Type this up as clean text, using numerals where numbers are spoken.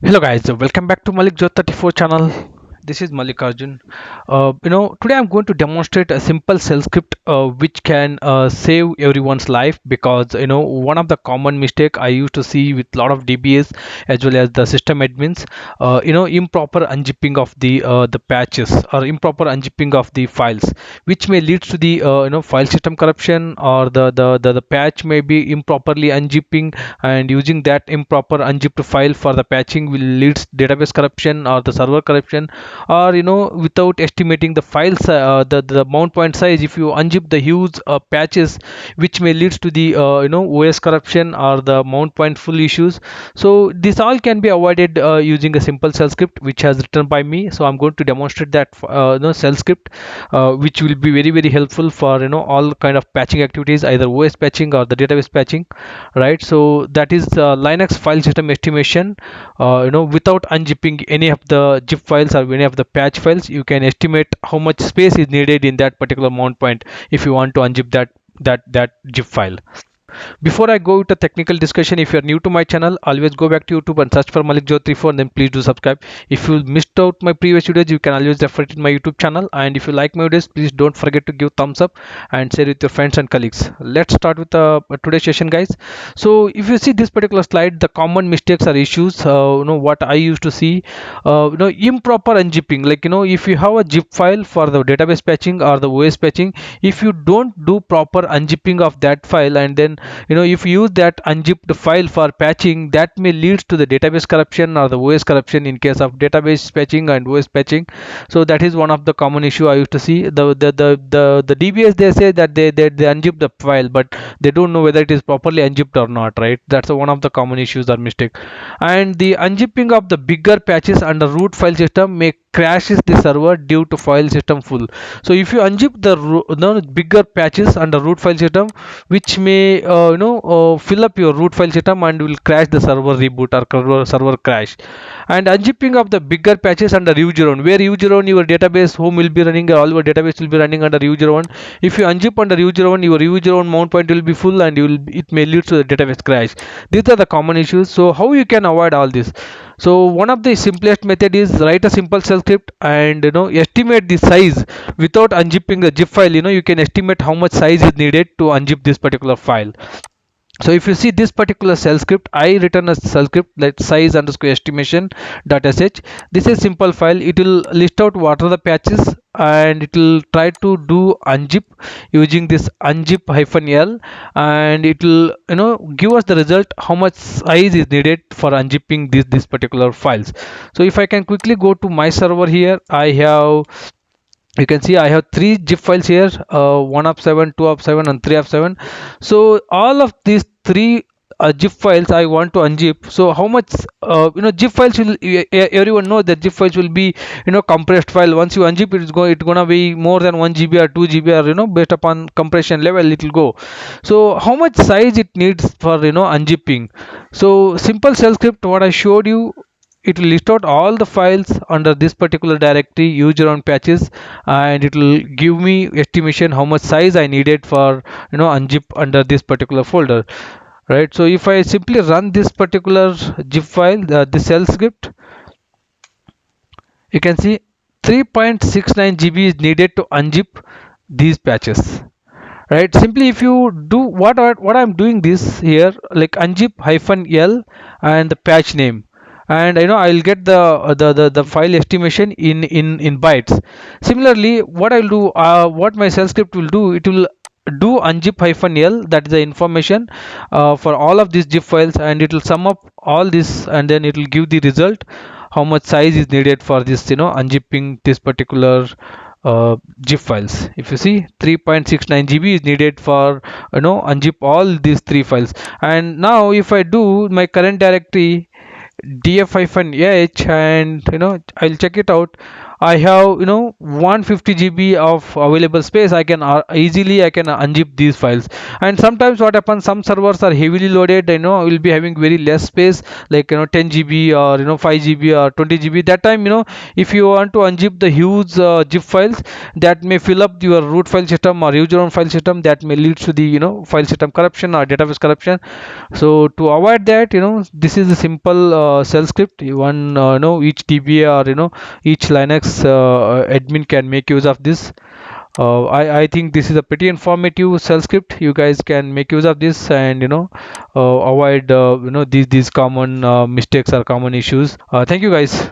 Hello guys, welcome back to Malik Jot 34 channel. This is Malik Arjun. Today I'm going to demonstrate a simple shell script which can save everyone's life, because one of the common mistake I used to see with a lot of DBAs as well as the system admins, improper unzipping of the patches or improper unzipping of the files, which may lead to the file system corruption, or the patch may be improperly unzipping, and using that improper unzipped file for the patching will leads database corruption or the server corruption, or without estimating the files the mount point size, if you unzip the huge patches, which may leads to the OS corruption or the mount point full issues. So this all can be avoided using a simple shell script which has written by me. So I'm going to demonstrate that shell script, which will be very helpful for all kind of patching activities, either OS patching or the database patching, right? So that is Linux file system estimation. Without unzipping any of the zip files or any of the patch files, you can estimate how much space is needed in that particular mount point if you want to unzip that zip file. Before I go to technical discussion, if you're new to my channel, always go back to YouTube and search for Malik Jot 34, and then please do subscribe. If you missed out my previous videos, you can always refer to my YouTube channel. And if you like my videos, please don't forget to give thumbs up and share with your friends and colleagues. Let's start with today's session, guys. So if you see this particular slide, the common mistakes or issues, what I used to see, improper unzipping. Like if you have a zip file for the database patching or the OS patching, if you don't do proper unzipping of that file, and then if you use that unzipped file for patching, that may lead to the database corruption or the OS corruption in case of database patching and OS patching. So that is one of the common issue I used to see. The DBS, they say that they unzip the file, but they don't know whether it is properly unzipped or not, right? That's one of the common issues or mistake. And the unzipping of the bigger patches under root file system may crashes the server due to file system full. So if you unzip the bigger patches under root file system, which may fill up your root file system and will crash the server reboot or server crash. And unzipping of the bigger patches under user own, where user own your database home will be running, all your database will be running under user own. If you unzip under user own, your user own mount point will be full, and it may lead to the database crash. These are the common issues. So how you can avoid all this? So one of the simplest method is write a simple shell script and estimate the size without unzipping the zip file. You can estimate how much size is needed to unzip this particular file. So if you see this particular shell script, I written a shell script like size underscore estimation .sh. This is simple file. It will list out what are the patches, and it will try to do unzip using this unzip -l, and it will give us the result how much size is needed for unzipping this particular files. So if I can quickly go to my server here, I have, you can see I have three zip files here, 1 of 7, 2 of 7, and 3 of 7. So all of these three zip files I want to unzip. So how much zip files will, everyone know that zip files will be compressed file. Once you unzip it, it's gonna be more than 1 GB or 2 GB, or based upon compression level it will go. So how much size it needs for unzipping? So simple shell script what I showed you, it will list out all the files under this particular directory user on patches, and it will give me estimation how much size I needed for unzip under this particular folder, right? So if I simply run this particular zip file, this shell script, you can see 3.69 GB is needed to unzip these patches, right? Simply if you do what I'm doing this here, like unzip -l and the patch name, and I'll get the file estimation in bytes. Similarly, what I'll do, what my shell script will do, it will do unzip -l, that is the information for all of these zip files, and it will sum up all this, and then it will give the result how much size is needed for this unzipping this particular zip files. If you see 3.69 GB is needed for unzip all these three files. And now if I do my current directory df-h, and I'll check it out, I have 150 GB of available space, I can easily I can unzip these files. And sometimes what happens, some servers are heavily loaded, will be having very less space, like 10 GB or 5 GB or 20 GB. That time, if you want to unzip the huge zip files, that may fill up your root file system or user own file system, that may lead to the file system corruption or database corruption. So to avoid that, this is a simple shell script. One each DBA or each Linux admin can make use of this. I think this is a pretty informative shell script. You guys can make use of this, and avoid these common mistakes or common issues. Thank you guys.